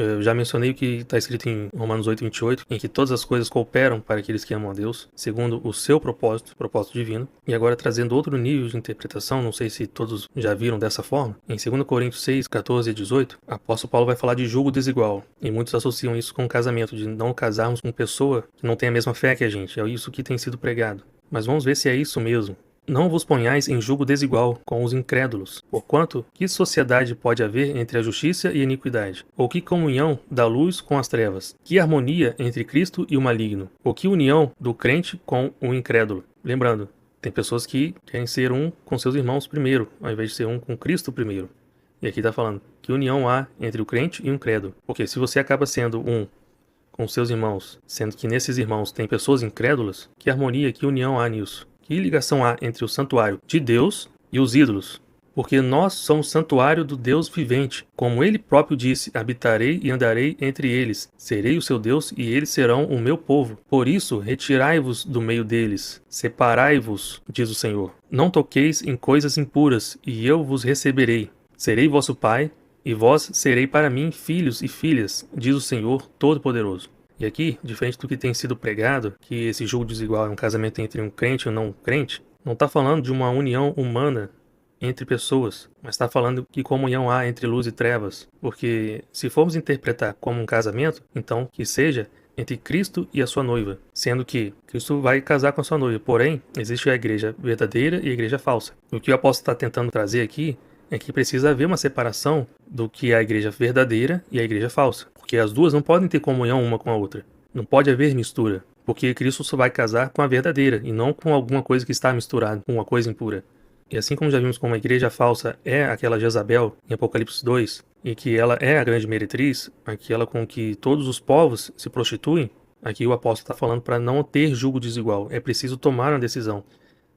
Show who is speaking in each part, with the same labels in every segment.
Speaker 1: Eu já mencionei o que está escrito em Romanos 8:28, em que todas as coisas cooperam para aqueles que amam a Deus, segundo o seu propósito divino. E agora trazendo outro nível de interpretação, não sei se todos já viram dessa forma, em 2 Coríntios 6:14 e 18, o apóstolo Paulo vai falar de julgo desigual, e muitos associam isso com o casamento, de não casarmos com pessoa que não tem a mesma fé que a gente, é isso que tem sido pregado. Mas vamos ver se é isso mesmo. Não vos ponhais em julgo desigual com os incrédulos, porquanto que sociedade pode haver entre a justiça e a iniquidade? Ou que comunhão da luz com as trevas? Que harmonia entre Cristo e o maligno? Ou que união do crente com o incrédulo? Lembrando, tem pessoas que querem ser um com seus irmãos primeiro, ao invés de ser um com Cristo primeiro. E aqui está falando, que união há entre o crente e o incrédulo? Porque se você acaba sendo um com seus irmãos, sendo que nesses irmãos tem pessoas incrédulas, que harmonia, que união há nisso? Que ligação há entre o santuário de Deus e os ídolos? Porque nós somos santuário do Deus vivente. Como ele próprio disse, habitarei e andarei entre eles. Serei o seu Deus e eles serão o meu povo. Por isso, retirai-vos do meio deles. Separai-vos, diz o Senhor. Não toqueis em coisas impuras, e eu vos receberei. Serei vosso pai, e vós serei para mim filhos e filhas, diz o Senhor Todo-Poderoso. E aqui, diferente do que tem sido pregado, que esse julgo desigual é um casamento entre um crente e um não crente, não está falando de uma união humana entre pessoas, mas está falando que comunhão há entre luz e trevas. Porque se formos interpretar como um casamento, então que seja entre Cristo e a sua noiva, sendo que Cristo vai casar com a sua noiva, porém, existe a igreja verdadeira e a igreja falsa. O que o apóstolo está tentando trazer aqui é que precisa haver uma separação do que é a igreja verdadeira e a igreja falsa. Porque as duas não podem ter comunhão uma com a outra. Não pode haver mistura. Porque Cristo só vai casar com a verdadeira e não com alguma coisa que está misturada, com uma coisa impura. E assim como já vimos como a igreja falsa é aquela Jezabel em Apocalipse 2, e que ela é a grande meretriz, aquela com que todos os povos se prostituem, aqui o apóstolo está falando para não ter julgo desigual. É preciso tomar uma decisão.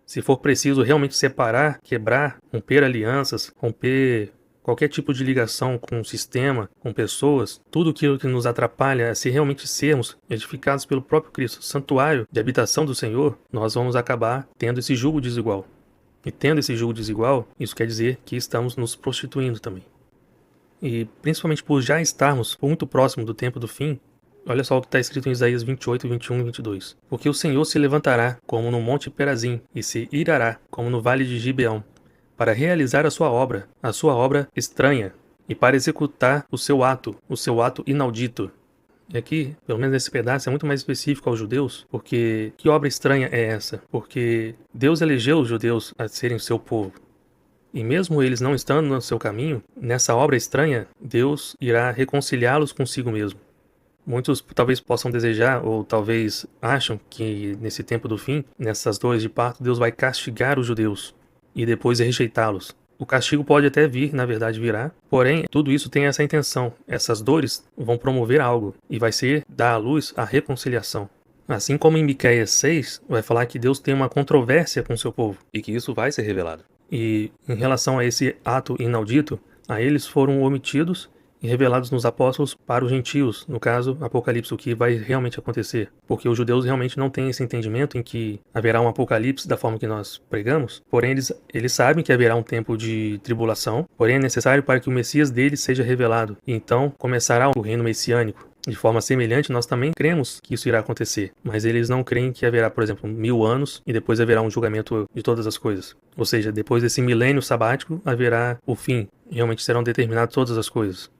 Speaker 1: Se for preciso realmente separar, quebrar, romper alianças, romper qualquer tipo de ligação com o sistema, com pessoas, tudo aquilo que nos atrapalha a se realmente sermos edificados pelo próprio Cristo, santuário de habitação do Senhor, nós vamos acabar tendo esse julgo desigual. E tendo esse julgo desigual, isso quer dizer que estamos nos prostituindo também. E principalmente por já estarmos muito próximo do tempo do fim, olha só o que está escrito em Isaías 28, 21 e 22. Porque o Senhor se levantará como no monte Perazim, e se irará como no vale de Gibeão, para realizar a sua obra estranha, e para executar o seu ato inaudito. E aqui, pelo menos nesse pedaço, é muito mais específico aos judeus, porque que obra estranha é essa? Porque Deus elegeu os judeus a serem o seu povo. E mesmo eles não estando no seu caminho, nessa obra estranha, Deus irá reconciliá-los consigo mesmo. Muitos talvez possam desejar, ou talvez acham que nesse tempo do fim, nessas dores de parto, Deus vai castigar os judeus e depois rejeitá-los. O castigo pode até vir, na verdade virá, porém tudo isso tem essa intenção. Essas dores vão promover algo e vai ser dar à luz a reconciliação. Assim como em Miqueias 6, vai falar que Deus tem uma controvérsia com o seu povo
Speaker 2: e que isso vai ser revelado.
Speaker 1: E em relação a esse ato inaudito, a eles foram omitidos e revelados nos apóstolos para os gentios, no caso, Apocalipse, o que vai realmente acontecer. Porque os judeus realmente não têm esse entendimento em que haverá um Apocalipse da forma que nós pregamos, porém eles sabem que haverá um tempo de tribulação, porém é necessário para que o Messias deles seja revelado, e então começará o reino messiânico. De forma semelhante, nós também cremos que isso irá acontecer, mas eles não creem que haverá, por exemplo, 1000 anos e depois haverá um julgamento de todas as coisas. Ou seja, depois desse milênio sabático haverá o fim, realmente serão determinadas todas as coisas.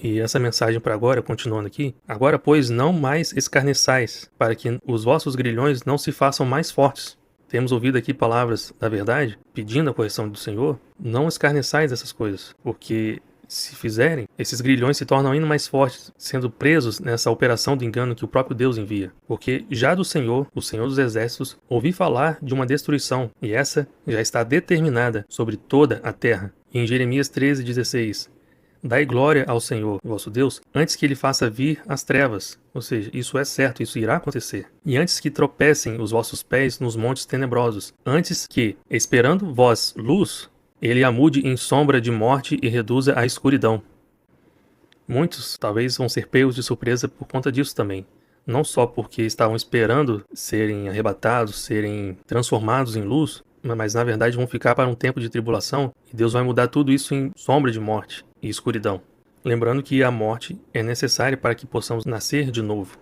Speaker 1: E essa mensagem para agora, continuando aqui: agora, pois, não mais escarneçais, para que os vossos grilhões não se façam mais fortes. Temos ouvido aqui palavras da verdade, pedindo a correção do Senhor. Não escarneçais dessas coisas, porque se fizerem, esses grilhões se tornam ainda mais fortes, sendo presos nessa operação do engano que o próprio Deus envia. Porque já do Senhor, o Senhor dos Exércitos, ouvi falar de uma destruição, e essa já está determinada sobre toda a terra. E em Jeremias 13:16, dai glória ao Senhor, vosso Deus, antes que ele faça vir as trevas. Ou seja, isso é certo, isso irá acontecer. E antes que tropecem os vossos pés nos montes tenebrosos, antes que, esperando vós luz, ele a mude em sombra de morte e reduza a escuridão. Muitos talvez vão ser pegos de surpresa por conta disso também. Não só porque estavam esperando serem arrebatados, serem transformados em luz, mas na verdade vão ficar para um tempo de tribulação e Deus vai mudar tudo isso em sombra de morte e escuridão. lembrando que a morte é necessária para que possamos nascer de novo.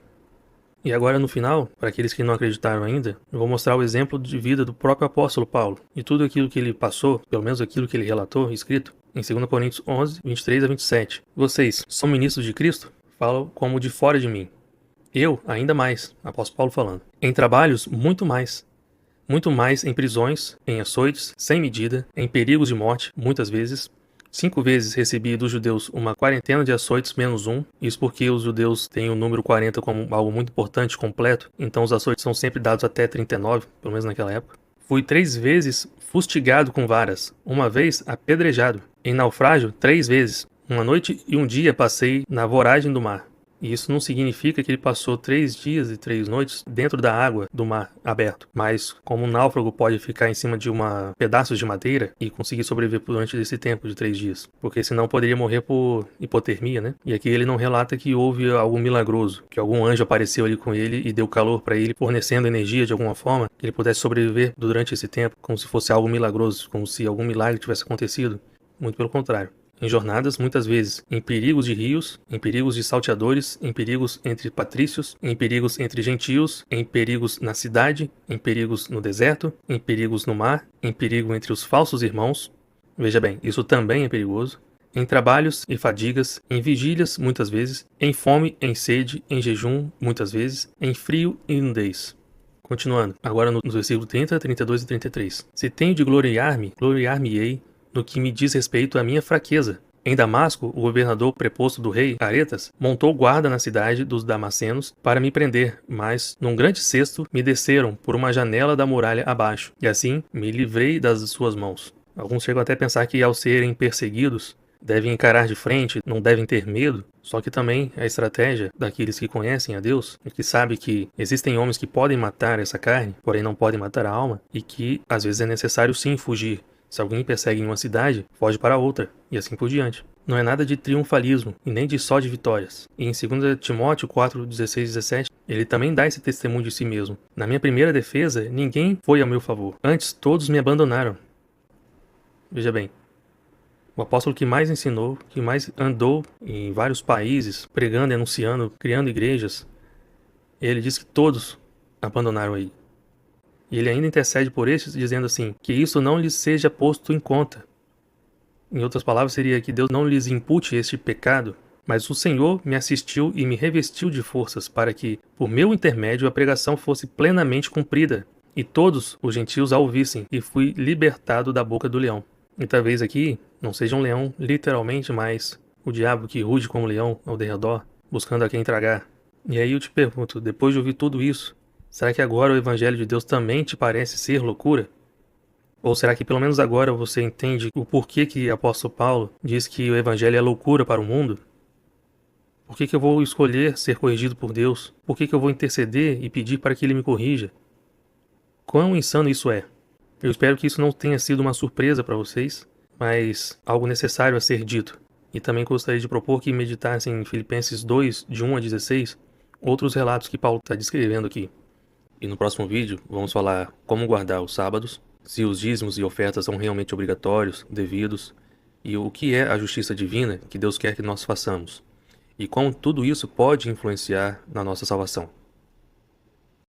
Speaker 1: E agora no final, para aqueles que não acreditaram ainda, eu vou mostrar o exemplo de vida do próprio apóstolo Paulo, e tudo aquilo que ele passou, pelo menos aquilo que ele relatou, escrito, em 2 Coríntios 11, 23 a 27. Vocês são ministros de Cristo? Falam como de fora de mim. Eu, ainda mais, apóstolo Paulo falando. Em trabalhos, muito mais. Muito mais em prisões, em açoites, sem medida, em perigos de morte, muitas vezes. 5 vezes recebi dos judeus uma quarentena de açoites menos um, isso porque os judeus têm o número 40 como algo muito importante, completo, então os açoites são sempre dados até 39, pelo menos naquela época. Fui 3 vezes fustigado com varas, uma vez apedrejado. Em naufrágio, 3 vezes. Uma noite e um dia passei na voragem do mar. E isso não significa que ele passou 3 dias e 3 noites dentro da água do mar aberto. Mas como um náufrago pode ficar em cima de pedaços de madeira e conseguir sobreviver durante esse tempo de 3 dias. Porque senão poderia morrer por hipotermia, né? E aqui ele não relata que houve algo milagroso, que algum anjo apareceu ali com ele e deu calor para ele, fornecendo energia de alguma forma, que ele pudesse sobreviver durante esse tempo, como se fosse algo milagroso, como se algum milagre tivesse acontecido. Muito pelo contrário. Em jornadas, muitas vezes, em perigos de rios, em perigos de salteadores, em perigos entre patrícios, em perigos entre gentios, em perigos na cidade, em perigos no deserto, em perigos no mar, em perigo entre os falsos irmãos. Veja bem, isso também é perigoso. Em trabalhos e fadigas, em vigílias, muitas vezes, em fome, em sede, em jejum, muitas vezes, em frio e nudez. Continuando, agora no versículo 30, 32 e 33. Se tenho de gloriar-me, gloriar-me-ei no que me diz respeito à minha fraqueza. Em Damasco, o governador preposto do rei, Aretas, montou guarda na cidade dos Damascenos para me prender, mas, num grande cesto, me desceram por uma janela da muralha abaixo, e assim me livrei das suas mãos. Alguns chegam até a pensar que, ao serem perseguidos, devem encarar de frente, não devem ter medo, só que também a estratégia daqueles que conhecem a Deus, e que sabem que existem homens que podem matar essa carne, porém não podem matar a alma, e que às vezes é necessário sim fugir. Se alguém persegue em uma cidade, foge para outra, e assim por diante. Não é nada de triunfalismo, e nem de só de vitórias. E em 2 Timóteo 4, 16 e 17, ele também dá esse testemunho de si mesmo. Na minha primeira defesa, ninguém foi a meu favor. Antes, todos me abandonaram. Veja bem, o apóstolo que mais ensinou, que mais andou em vários países, pregando e anunciando, criando igrejas, ele diz que todos abandonaram aí. E ele ainda intercede por estes, dizendo assim, que isso não lhes seja posto em conta. Em outras palavras, seria que Deus não lhes impute este pecado, mas o Senhor me assistiu e me revestiu de forças para que, por meu intermédio, a pregação fosse plenamente cumprida, e todos os gentios a ouvissem, e fui libertado da boca do leão. E talvez aqui não seja um leão literalmente, mas o diabo que ruge como leão ao derredor, buscando a quem tragar. E aí eu te pergunto, depois de ouvir tudo isso, será que agora o Evangelho de Deus também te parece ser loucura? Ou será que pelo menos agora você entende o porquê que o apóstolo Paulo diz que o Evangelho é loucura para o mundo? Por que eu vou escolher ser corrigido por Deus? Por que eu vou interceder e pedir para que Ele me corrija? Quão insano isso é? Eu espero que isso não tenha sido uma surpresa para vocês, mas algo necessário a ser dito. E também gostaria de propor que meditassem em Filipenses 2, de 1 a 16, outros relatos que Paulo está descrevendo aqui. E no próximo vídeo vamos falar como guardar os sábados, se os dízimos e ofertas são realmente obrigatórios, devidos, e o que é a justiça divina que Deus quer que nós façamos, e como tudo isso pode influenciar na nossa salvação.